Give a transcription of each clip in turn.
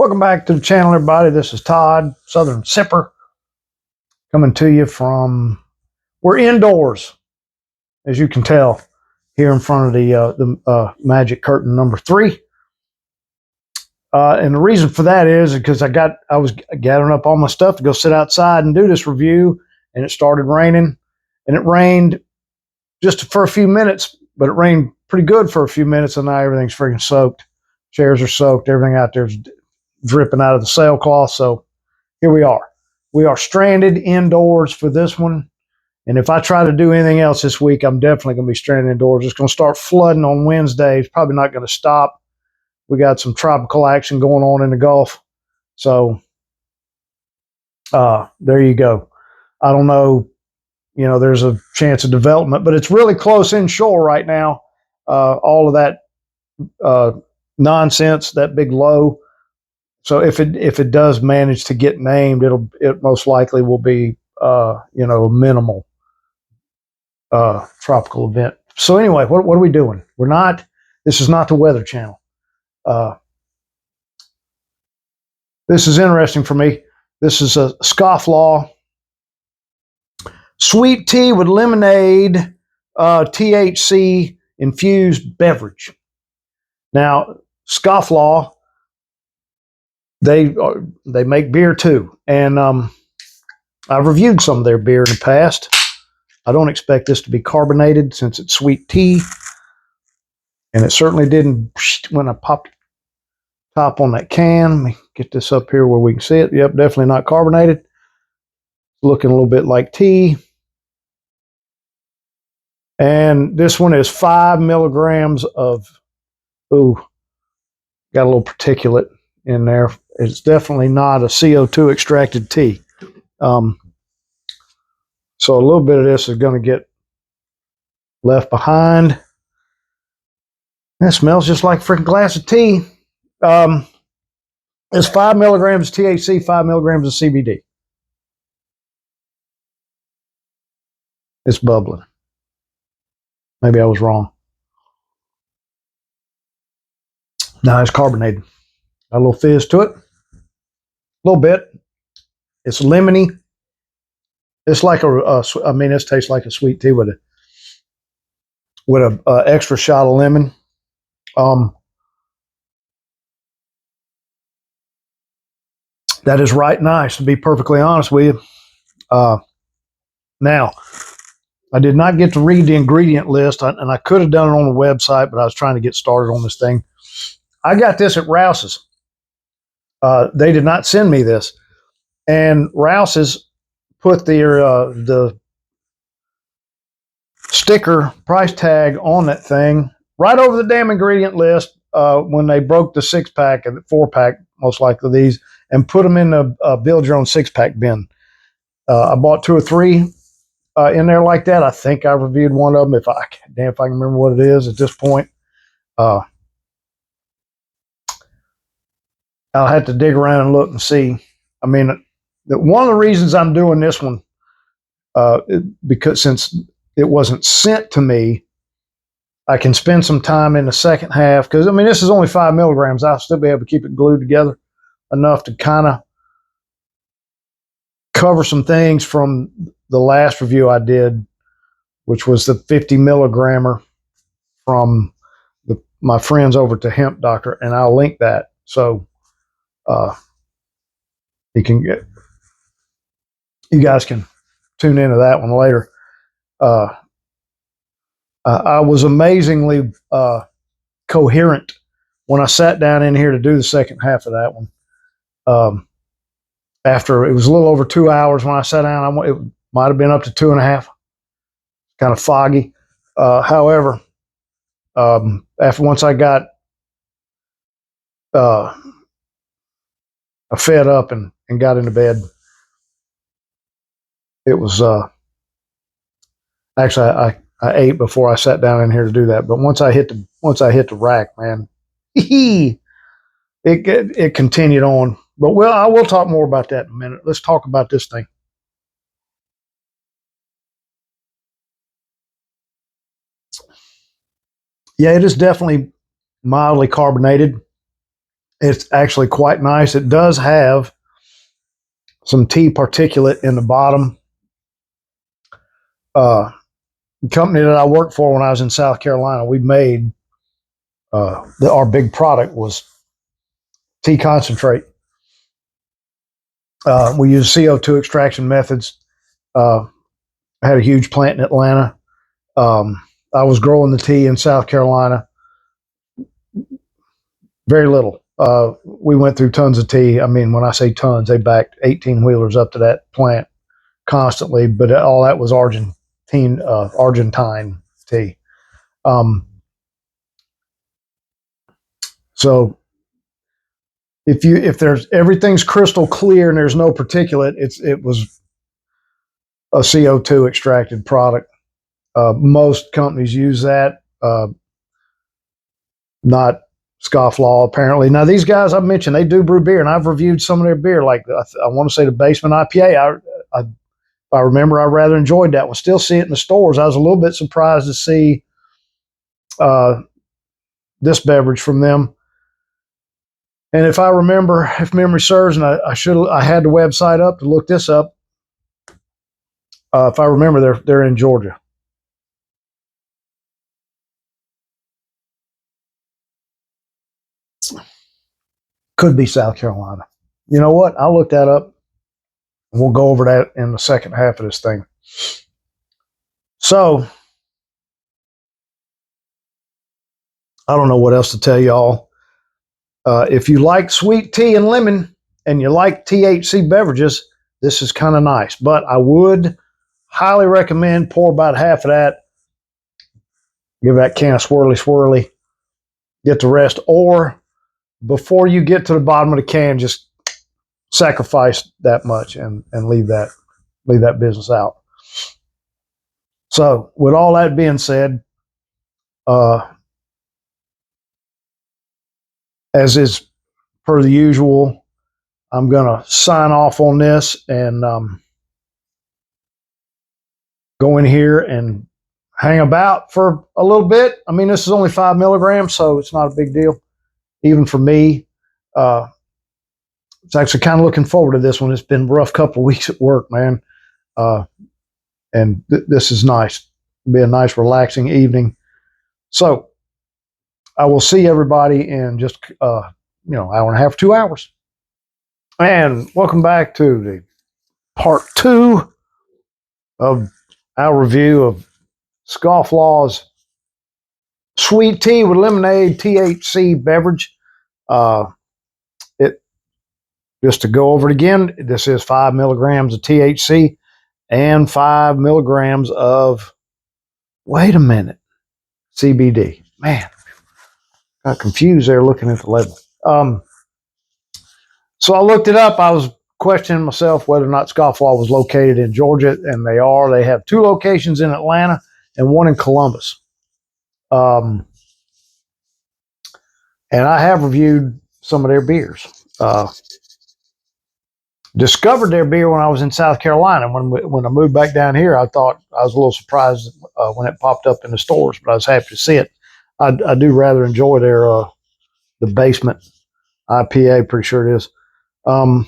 Welcome back to the channel, everybody. This is Todd, Southern Sipper, coming to you from, we're indoors, as you can tell, here in front of the magic curtain number 3. And the reason for that is because I was gathering up all my stuff to go sit outside and do this review, and it started raining. And it rained just for a few minutes, but it rained pretty good for a few minutes, and now everything's freaking soaked. Chairs are soaked, everything out there's dripping out of the sailcloth. So here we are. We are stranded indoors for this one. And if I try to do anything else this week, I'm definitely going to be stranded indoors. It's going to start flooding on Wednesday. It's probably not going to stop. We got some tropical action going on in the Gulf. So there you go. I don't know. You know, there's a chance of development, but it's really close inshore right now. All of that nonsense, that big low. So if it does manage to get named, it most likely will be a minimal tropical event. So anyway, what are we doing? This is not the Weather Channel. This is interesting for me. This is a Scofflaw sweet tea with lemonade, THC infused beverage. Now, Scofflaw, they make beer too, and I've reviewed some of their beer in the past. I don't expect this to be carbonated since it's sweet tea, and it certainly didn't when I popped top on that can. Let me get this up here where we can see it. Yep, definitely not carbonated. Looking a little bit like tea. And this one is 5 milligrams of, got a little particulate in there. It's definitely not a CO2 extracted tea. So a little bit of this is going to get left behind. That smells just like a freaking glass of tea. It's 5 milligrams of THC, 5 milligrams of CBD. It's bubbling. Maybe I was wrong. No, it's carbonated. Got a little fizz to it. A little bit. It's lemony. It's like this tastes like a sweet tea with a extra shot of lemon. That is right nice, to be perfectly honest with you. Now, I did not get to read the ingredient list, and I could have done it on the website, but I was trying to get started on this thing. I got this at Rouse's. They did not send me this. And Rouse's put the sticker price tag on that thing right over the damn ingredient list when they broke the 6-pack and the 4-pack, most likely these, and put them in the build your own 6-pack bin. I bought 2 or 3 in there like that. I think I reviewed one of them. If I can remember what it is at this point. I'll have to dig around and look and see. I mean, one of the reasons I'm doing this one, because since it wasn't sent to me, I can spend some time in the second half. Because, I mean, this is only 5 milligrams. I'll still be able to keep it glued together enough to kind of cover some things from the last review I did, which was the 50 milligrammer from my friends over to Hemp Doctor, and I'll link that. So you guys can tune into that one later. I was amazingly coherent when I sat down in here to do the second half of that one. After it was a little over 2 hours when I sat down, it might have been up to 2.5. Kind of foggy. However, once I got fed up and got into bed, it was actually I ate before I sat down in here to do that. But once I hit the rack, man, it continued on. But I will talk more about that in a minute. Let's talk about this thing. Yeah, it is definitely mildly carbonated. It's actually quite nice. It does have some tea particulate in the bottom. The company that I worked for when I was in South Carolina, we made our big product was tea concentrate. We use CO2 extraction methods. I had a huge plant in Atlanta. I was growing the tea in South Carolina. Very little. We went through tons of tea. I mean, when I say tons, they backed 18 wheelers up to that plant constantly, but all that was Argentine tea. So if there's everything's crystal clear and there's no particulate, it was a CO2 extracted product. Most companies use that. Not Scofflaw, apparently. Now, these guys I mentioned, they do brew beer, and I've reviewed some of their beer. Like I want to say the Basement IPA. If I remember, I rather enjoyed that one. Still see it in the stores. I was a little bit surprised to see this beverage from them. And if I remember, if memory serves, and I had the website up to look this up. If I remember, they're in Georgia. Could be South Carolina. You know what? I'll look that up. We'll go over that in the second half of this thing. So, I don't know what else to tell y'all. If you like sweet tea and lemon and you like THC beverages, this is kind of nice. But I would highly recommend pour about half of that, give that can a swirly, get the rest. Or before you get to the bottom of the can, just sacrifice that much and leave that business out. So with all that being said, as is per the usual, I'm going to sign off on this and go in here and hang about for a little bit. I mean, this is only 5 milligrams, so it's not a big deal, even for me. It's actually kind of looking forward to this one. It's been a rough couple of weeks at work, man. And this is nice. It'll be a nice, relaxing evening. So I will see everybody in just, hour and a half, 2 hours. And welcome back to the part 2 of our review of Scofflaw's sweet tea with lemonade THC beverage. Just to go over it again, this is 5 milligrams of THC and 5 milligrams of, wait a minute, CBD. Man, got confused there looking at the label. So I looked it up. I was questioning myself whether or not Scofflaw was located in Georgia, and they are. They have 2 locations in Atlanta and 1 in Columbus. And I have reviewed some of their beers. Discovered their beer when I was in South Carolina. When I moved back down here, I thought I was a little surprised when it popped up in the stores, but I was happy to see it. I do rather enjoy their the Basement IPA. Pretty sure it is. And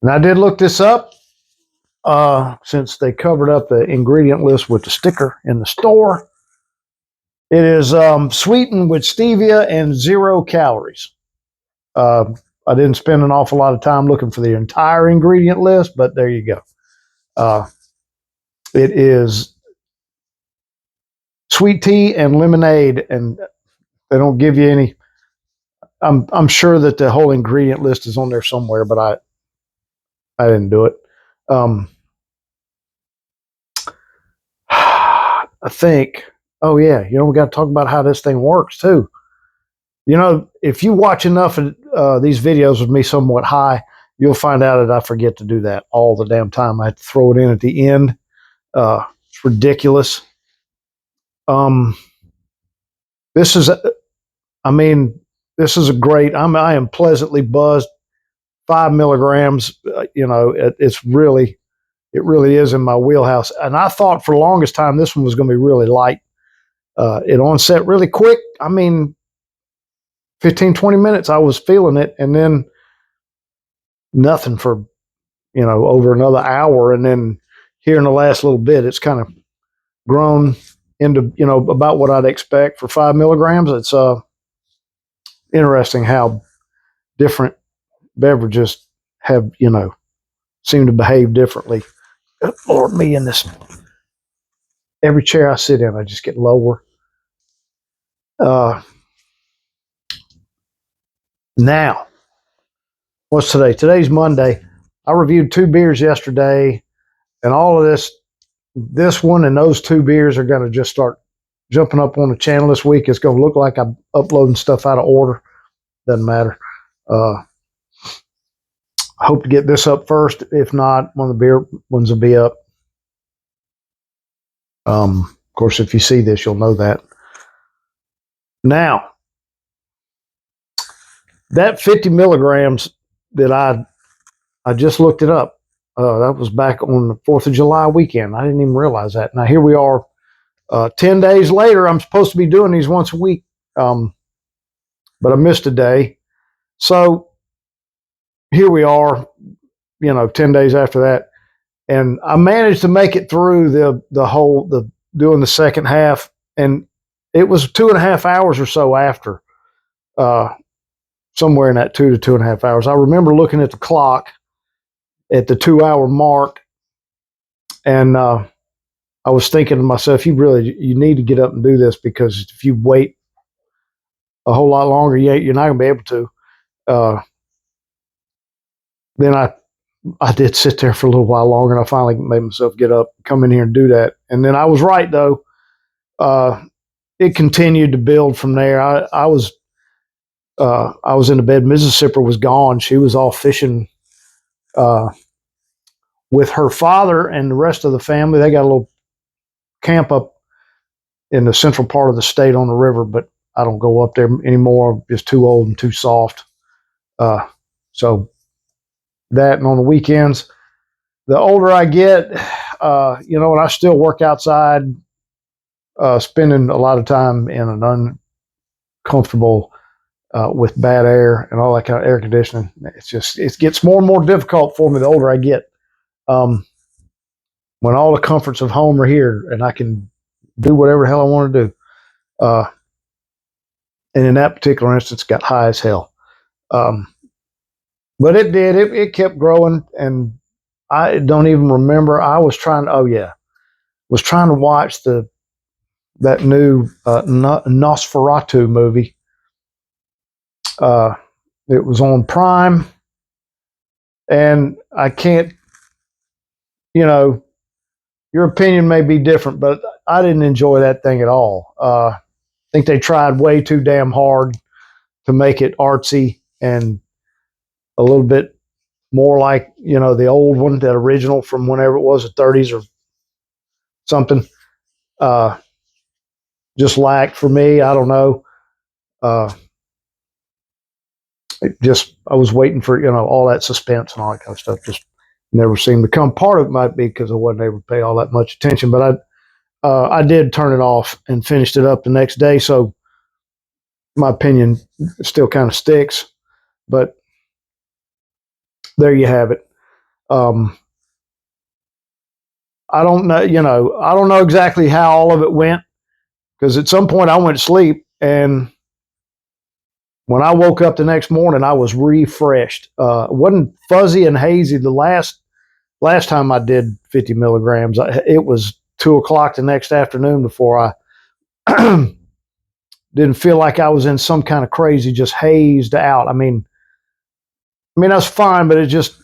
I did look this up since they covered up the ingredient list with the sticker in the store. It is sweetened with stevia and 0 calories. I didn't spend an awful lot of time looking for the entire ingredient list, but there you go. It is sweet tea and lemonade, and they don't give you any. I'm sure that the whole ingredient list is on there somewhere, but I didn't do it. I think. Oh yeah, we got to talk about how this thing works too. If you watch enough of these videos with me somewhat high, you'll find out that I forget to do that all the damn time. I have to throw it in at the end. It's ridiculous. This is a great. I am pleasantly buzzed. 5 milligrams. It really is in my wheelhouse. And I thought for the longest time this one was going to be really light. It onset really quick. I mean, 15, 20 minutes, I was feeling it, and then nothing for, over another hour. And then here in the last little bit, it's kind of grown into, about what I'd expect for 5 milligrams. It's interesting how different beverages have, seem to behave differently. Lord, me in this, every chair I sit in, I just get lower. Now, what's today? Today's Monday. I reviewed 2 beers yesterday, and all of this one and those 2 beers are going to just start jumping up on the channel this week. It's going to look like I'm uploading stuff out of order. Doesn't matter. I hope to get this up first. If not, one of the beer ones will be up. Of course, if you see this, you'll know that. Now, that 50 milligrams that I just looked it up. That was back on the 4th of July weekend. I didn't even realize that. Now, here we are 10 days later. I'm supposed to be doing these once a week, but I missed a day. So here we are, 10 days after that. And I managed to make it through the doing the second half. And it was 2.5 hours or so after, somewhere in that 2 to 2.5 hours. I remember looking at the clock at the 2-hour mark, and I was thinking to myself, you need to get up and do this, because if you wait a whole lot longer, you're not going to be able to. Then I did sit there for a little while longer, and I finally made myself get up, come in here and do that. And then I was right, though. It continued to build from there. I was in the bed. Mrs. Sipper was gone. She was off fishing with her father and the rest of the family. They got a little camp up in the central part of the state on the river, but I don't go up there anymore. I'm just too old and too soft. So that, and on the weekends, the older I get, and I still work outside, spending a lot of time in an uncomfortable, with bad air and all that kind of air conditioning. It gets more and more difficult for me the older I get. When all the comforts of home are here and I can do whatever the hell I want to do. And in that particular instance, got high as hell. But it did. It kept growing, and I don't even remember. I was trying to watch that new Nosferatu movie. It was on Prime, and I can't, your opinion may be different, but I didn't enjoy that thing at all. I think they tried way too damn hard to make it artsy and a little bit more like, the old one, that original from whenever it was, the 30s or something. Just lacked for me. I don't know. I was waiting for, all that suspense and all that kind of stuff. Just never seemed to come. Part of it might be because I wasn't able to pay all that much attention, but I did turn it off and finished it up the next day. So my opinion still kind of sticks, but there you have it. I don't know, I don't know exactly how all of it went, because at some point I went to sleep, and when I woke up the next morning, I was refreshed. It wasn't fuzzy and hazy the last time I did 50 milligrams. It was 2:00 the next afternoon before I didn't feel like I was in some kind of crazy, just hazed out. I mean, that's fine, but it just,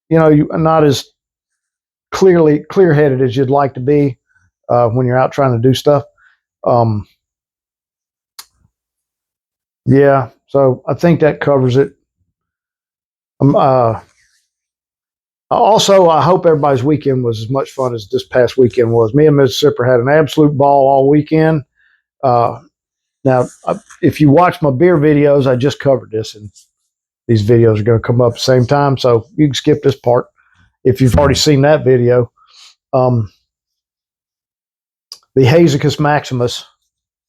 you're not as clear-headed as you'd like to be when you're out trying to do stuff. Yeah, so I think that covers it. Also, I hope everybody's weekend was as much fun as this past weekend was. Me and Mrs. Sipper had an absolute ball all weekend. Now, if you watch my beer videos, I just covered this, and these videos are going to come up at the same time, so you can skip this part if you've already seen that video. The Hazacus Maximus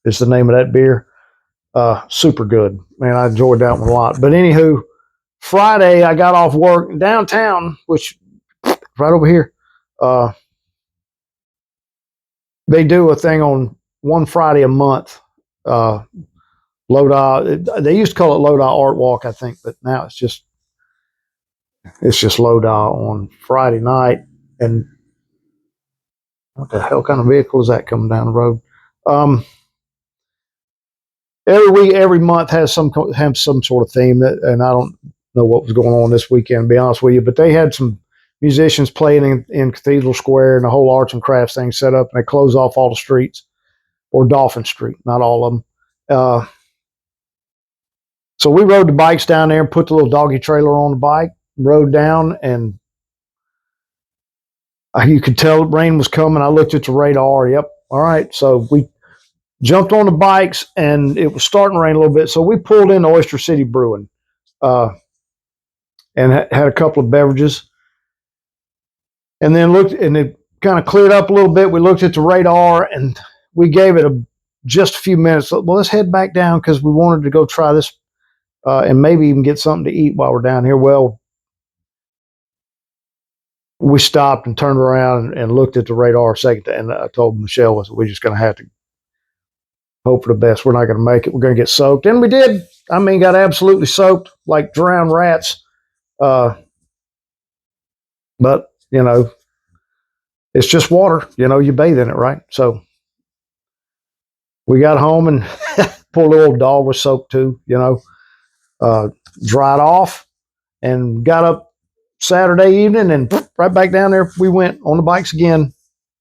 is the name of that beer. Super good, man. I enjoyed that one a lot. But anywho, Friday I got off work downtown, which right over here. They do a thing on one Friday a month. Lodi. They used to call it Lodi Art Walk, I think, but now it's just Lodi on Friday night. And what the hell kind of vehicle is that coming down the road? Every week, every month has some sort of theme, and I don't know what was going on this weekend, to be honest with you. But they had some musicians playing in Cathedral Square, and the whole arts and crafts thing set up, and they close off all the streets, or Dolphin Street, not all of them. So we rode the bikes down there and put the little doggy trailer on the bike, rode down, and you could tell rain was coming. I looked at the radar. Yep. All right. So we jumped on the bikes, and it was starting to rain a little bit. So we pulled into Oyster City Brewing and had a couple of beverages. And then looked, and it kind of cleared up a little bit. We looked at the radar, and we gave it just a few minutes. Well, let's head back down because we wanted to go try this and maybe even get something to eat while we're down here. Well, we stopped and turned around and looked at the radar a second, and I told Michelle, we're just going to have to hope for the best. We're not going to make it. We're going to get soaked. And we did. I mean, got absolutely soaked like drowned rats. But, you know, it's just water. You know, you bathe in it, right? So we got home, and poor little dog was soaked too, you know. Dried off and got up Saturday evening, and right back down there we went on the bikes again.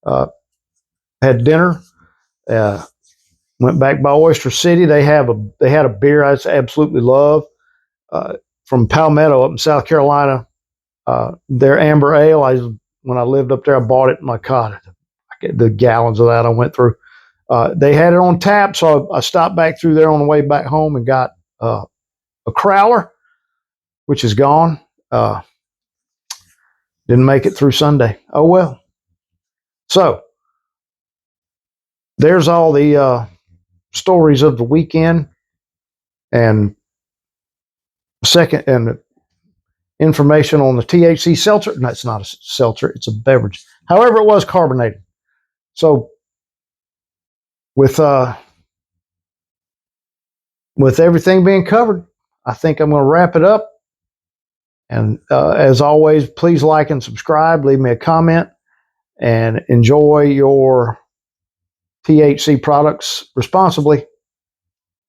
Had dinner. Went back by Oyster City. They had a beer I absolutely love from Palmetto up in South Carolina. Their amber ale. When I lived up there, I bought it. My God, the gallons of that I went through. They had it on tap, so I stopped back through there on the way back home and got a crowler, which is gone. Didn't make it through Sunday. Oh well. So there's all the stories of the weekend, and information on the THC seltzer. No, it's not a seltzer. It's a beverage. However, it was carbonated. So with everything being covered, I think I'm going to wrap it up. And as always, please like and subscribe. Leave me a comment, and enjoy your THC products responsibly.